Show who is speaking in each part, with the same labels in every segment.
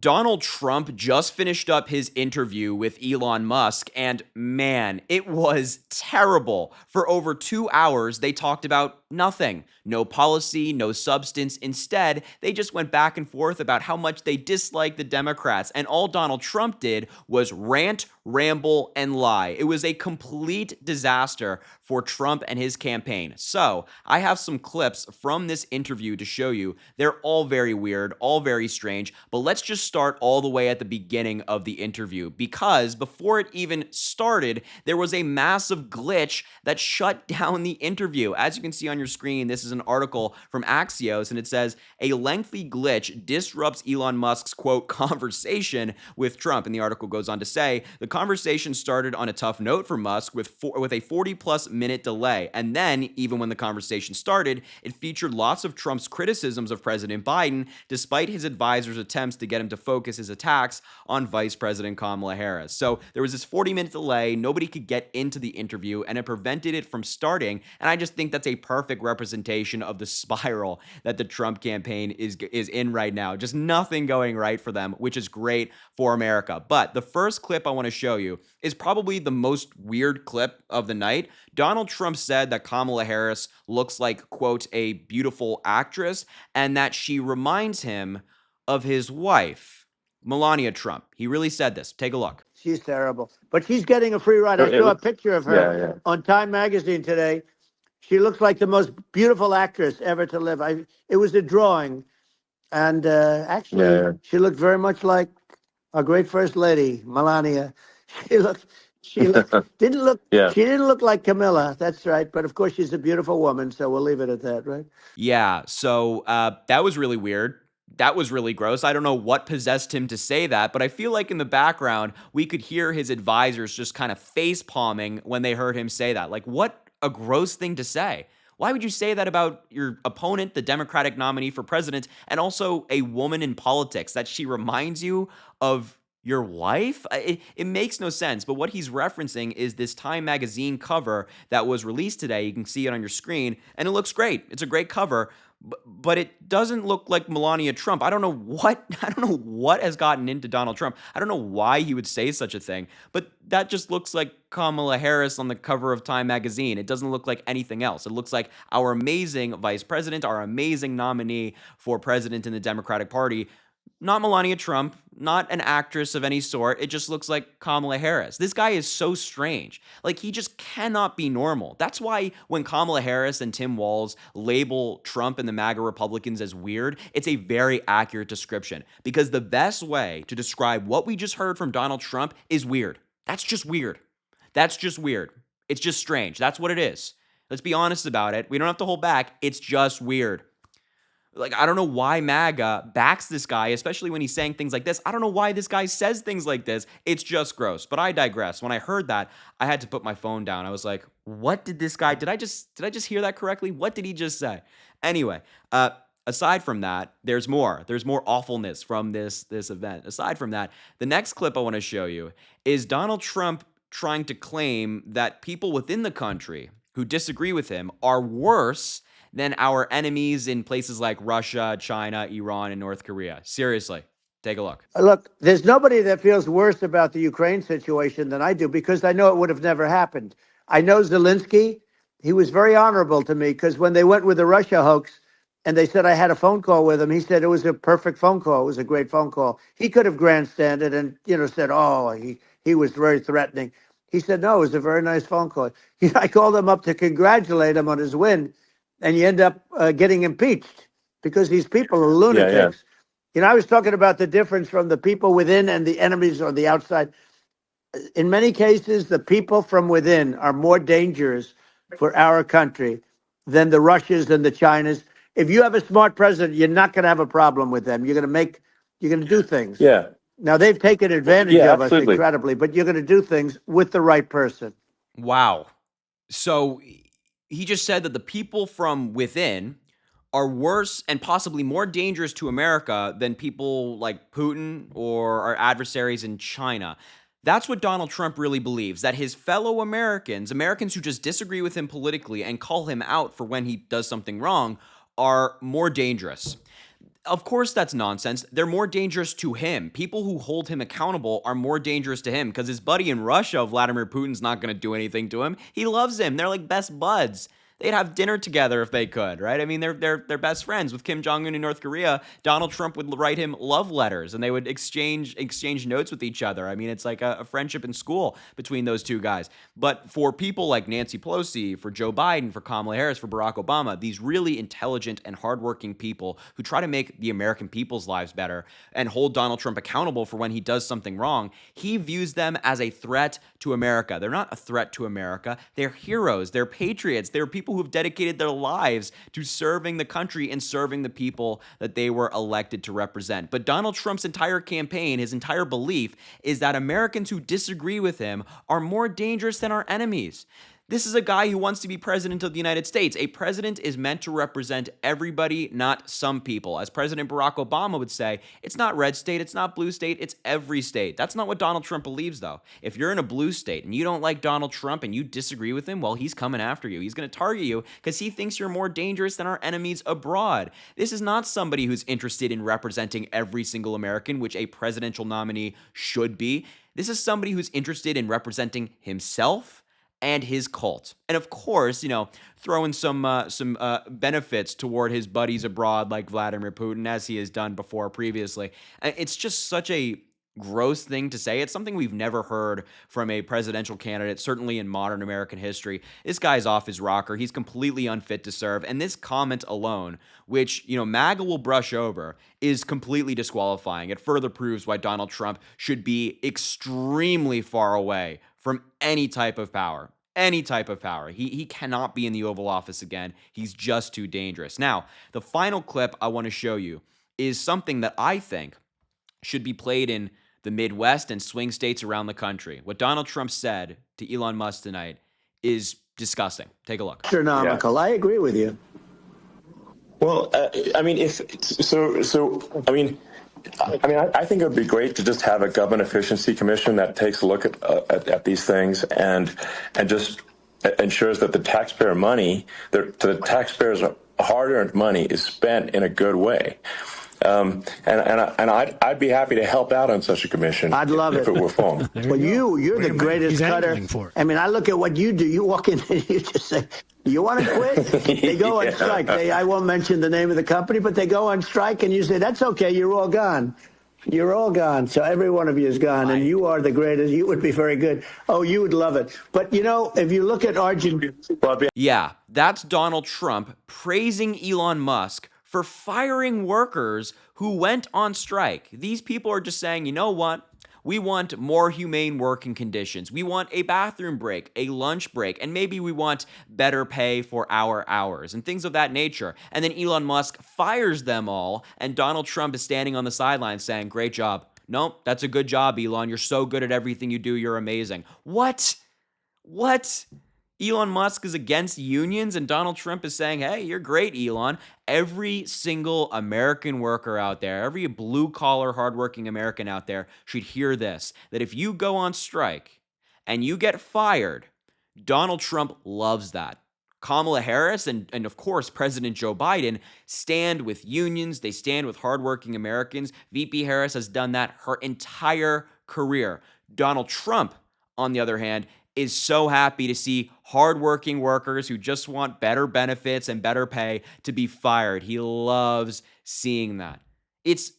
Speaker 1: Donald Trump just finished up his interview with Elon Musk, and man, it was terrible. For over 2 hours, they talked about nothing. No policy, no substance. Instead, they just went back and forth about how much they dislike the Democrats, and all Donald Trump did was rant, ramble, and lie. It was a complete disaster for Trump and his campaign. So, I have some clips from this interview to show you. They're all very weird, all very strange, but let's just start all the way at the beginning of the interview, because before it even started, there was a massive glitch that shut down the interview. As you can see on your screen, this is an article from Axios, and it says a lengthy glitch disrupts Elon Musk's, quote, conversation with Trump. And the article goes on to say the conversation started on a tough note for Musk with a 40-plus minute delay. And then, even when the conversation started, it featured lots of Trump's criticisms of President Biden, despite his advisors' attempts to get him to focus his attacks on Vice President Kamala Harris. So there was this 40-minute delay. Nobody could get into the interview, and it prevented it from starting. And I just think that's a perfect representation of the spiral that the Trump campaign is in right now. Just nothing going right for them, which is great for America. But the first clip I want to show you is probably the most weird clip of the night. Donald Trump said that Kamala Harris looks like, quote, a beautiful actress, and that she reminds him of his wife, Melania Trump. He really said this. Take a look.
Speaker 2: She's terrible, but she's getting a free ride. I saw a picture of her on Time Magazine today. She looks like the most beautiful actress ever to live. It was a drawing, and actually, she looked very much like our great First Lady, Melania. She didn't look, she didn't look like Camilla. That's right. But of course, she's a beautiful woman, so we'll leave it at that, right?
Speaker 1: Yeah. So that was really weird. That was really gross. I don't know what possessed him to say that, but I feel like in the background, we could hear his advisors just kind of face palming when they heard him say that. Like, what a gross thing to say. Why would you say that about your opponent, the Democratic nominee for president, and also a woman in politics, that she reminds you of your wife? It makes no sense. But what he's referencing is this Time magazine cover that was released today. You can see it on your screen, and it looks great. It's a great cover. But it doesn't look like Melania Trump. I don't know what has gotten into Donald Trump. I don't know why he would say such a thing, but that just looks like Kamala Harris on the cover of Time magazine. It doesn't look like anything else. It looks like our amazing vice president, our amazing nominee for president in the Democratic Party. Not Melania Trump, not an actress of any sort. It just looks like Kamala Harris. This guy is so strange. Like, he just cannot be normal. That's why when Kamala Harris and Tim Walz label Trump and the MAGA Republicans as weird, it's a very accurate description. Because the best way to describe what we just heard from Donald Trump is weird. That's just weird. That's just weird. It's just strange. That's what it is. Let's be honest about it. We don't have to hold back. It's just weird. Like, I don't know why MAGA backs this guy, especially when he's saying things like this. I don't know why this guy says things like this. It's just gross. But I digress. When I heard that, I had to put my phone down. I was like, what did this guy, did I just hear that correctly? What did he just say? Anyway, aside from that, there's more. There's more awfulness from this event. Aside from that, the next clip I want to show you is Donald Trump trying to claim that people within the country who disagree with him are worse than our enemies in places like Russia, China, Iran, and North Korea. Seriously, take a look.
Speaker 2: Look, there's nobody that feels worse about the Ukraine situation than I do, because I know it would have never happened. I know Zelensky. He was very honorable to me, because when they went with the Russia hoax and they said I had a phone call with him, he said it was a perfect phone call. It was a great phone call. He could have grandstanded and, said, oh, he was very threatening. He said, no, it was a very nice phone call. I called him up to congratulate him on his win, and you end up getting impeached because these people are lunatics. I was talking about the difference from the people within and the enemies on the outside. In many cases, the people from within are more dangerous for our country than the Russias and the Chinas. If you have a smart president, you're not going to have a problem with them. You're going to do things.
Speaker 3: Yeah.
Speaker 2: Now, they've taken advantage of
Speaker 3: absolutely.
Speaker 2: us incredibly, but you're going to do things with the right person.
Speaker 1: Wow. So he just said that the people from within are worse and possibly more dangerous to America than people like Putin or our adversaries in China. That's what Donald Trump really believes, that his fellow Americans who just disagree with him politically and call him out for when he does something wrong, are more dangerous. Of course, that's nonsense. They're more dangerous to him. People who hold him accountable are more dangerous to him because his buddy in Russia, Vladimir Putin's not going to do anything to him. He loves him. They're like best buds. They'd have dinner together if they could, right? I mean, they're best friends with Kim Jong Un in North Korea. Donald Trump would write him love letters, and they would exchange notes with each other. I mean, it's like a friendship in school between those two guys. But for people like Nancy Pelosi, for Joe Biden, for Kamala Harris, for Barack Obama, these really intelligent and hardworking people who try to make the American people's lives better and hold Donald Trump accountable for when he does something wrong, he views them as a threat to America. They're not a threat to America. They're heroes. They're patriots. They're people who have dedicated their lives to serving the country and serving the people that they were elected to represent. But Donald Trump's entire campaign, his entire belief, is that Americans who disagree with him are more dangerous than our enemies. This is a guy who wants to be president of the United States. A president is meant to represent everybody, not some people. As President Barack Obama would say, it's not red state, it's not blue state, it's every state. That's not what Donald Trump believes, though. If you're in a blue state and you don't like Donald Trump and you disagree with him, well, he's coming after you. He's going to target you because he thinks you're more dangerous than our enemies abroad. This is not somebody who's interested in representing every single American, which a presidential nominee should be. This is somebody who's interested in representing himself and his cult. And of course, throwing some benefits toward his buddies abroad like Vladimir Putin, as he has done before previously. It's just such a gross thing to say. It's something we've never heard from a presidential candidate, certainly in modern American history. This guy's off his rocker. He's completely unfit to serve. And this comment alone, which, MAGA will brush over, is completely disqualifying. It further proves why Donald Trump should be extremely far away from any type of power. Any type of power. He cannot be in the Oval Office again. He's just too dangerous. Now, the final clip I want to show you is something that I think should be played in the Midwest and swing states around the country. What Donald Trump said to Elon Musk tonight is disgusting. Take a look.
Speaker 2: Astronomical. Yeah. I agree with you.
Speaker 3: Well, I mean, I think it would be great to just have a government efficiency commission that takes a look at these things and just ensures that the taxpayer money, the taxpayers' hard-earned money, is spent in a good way. And I'd be happy to help out on such a commission.
Speaker 2: I'd love
Speaker 3: if it were formed.
Speaker 2: Well, you're the greatest cutter. I mean, I look at what you do. You walk in and you just say, "You want to quit?" They go on strike. I won't mention the name of the company, but they go on strike, and you say, "That's okay. You're all gone. You're all gone." So every one of you is gone, and you are the greatest. You would be very good. Oh, you would love it. But if you look at Argentina,
Speaker 1: yeah, that's Donald Trump praising Elon Musk for firing workers who went on strike. These people are just saying, you know what? We want more humane working conditions. We want a bathroom break, a lunch break, and maybe we want better pay for our hours and things of that nature. And then Elon Musk fires them all, and Donald Trump is standing on the sidelines saying, great job. Nope, that's a good job, Elon. You're so good at everything you do. You're amazing. What? Elon Musk is against unions, and Donald Trump is saying, hey, you're great, Elon. Every single American worker out there, every blue-collar, hardworking American out there should hear this, that if you go on strike and you get fired, Donald Trump loves that. Kamala Harris and of course, President Joe Biden stand with unions. They stand with hardworking Americans. VP Harris has done that her entire career. Donald Trump, on the other hand, is so happy to see hardworking workers who just want better benefits and better pay to be fired. He loves seeing that. It's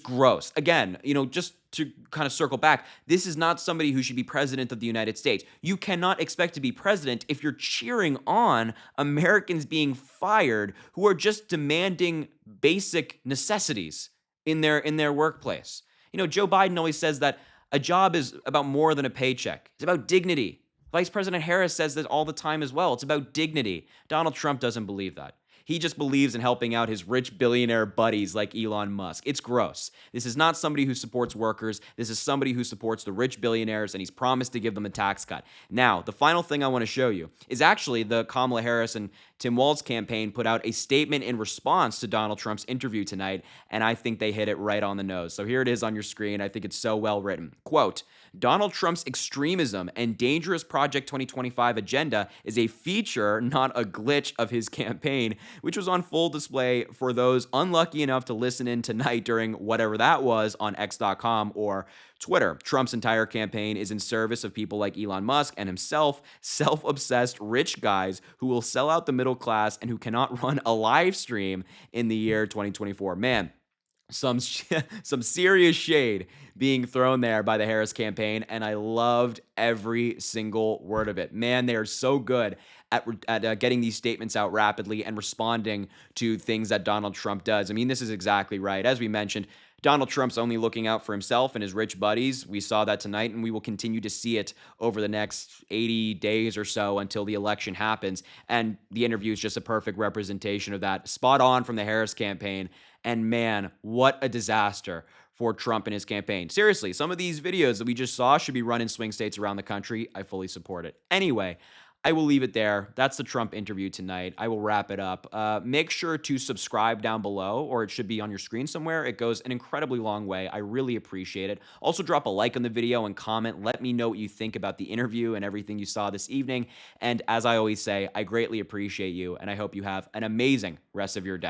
Speaker 1: gross. Again, just to kind of circle back, this is not somebody who should be president of the United States. You cannot expect to be president if you're cheering on Americans being fired who are just demanding basic necessities in their workplace. Joe Biden always says that a job is about more than a paycheck. It's about dignity. Vice President Harris says that all the time as well. It's about dignity. Donald Trump doesn't believe that. He just believes in helping out his rich billionaire buddies like Elon Musk. It's gross. This is not somebody who supports workers. This is somebody who supports the rich billionaires, and he's promised to give them a tax cut. Now, the final thing I want to show you is actually the Kamala Harris and Tim Walz's campaign put out a statement in response to Donald Trump's interview tonight, and I think they hit it right on the nose. So here it is on your screen. I think it's so well written. Quote, Donald Trump's extremism and dangerous Project 2025 agenda is a feature, not a glitch of his campaign, which was on full display for those unlucky enough to listen in tonight during whatever that was on X.com or Twitter. Trump's entire campaign is in service of people like Elon Musk and himself, self-obsessed rich guys who will sell out the middle class and who cannot run a live stream in the year 2024. Man, some serious shade being thrown there by the Harris campaign, and I loved every single word of it. Man, they are so good at getting these statements out rapidly and responding to things that Donald Trump does. I mean, this is exactly right. As we mentioned, Donald Trump's only looking out for himself and his rich buddies. We saw that tonight, and we will continue to see it over the next 80 days or so until the election happens. And the interview is just a perfect representation of that. Spot on from the Harris campaign. And man, what a disaster for Trump and his campaign. Seriously, some of these videos that we just saw should be run in swing states around the country. I fully support it. Anyway, I will leave it there. That's the Trump interview tonight. I will wrap it up. Make sure to subscribe down below, or it should be on your screen somewhere. It goes an incredibly long way. I really appreciate it. Also, drop a like on the video and comment. Let me know what you think about the interview and everything you saw this evening. And as I always say, I greatly appreciate you, and I hope you have an amazing rest of your day.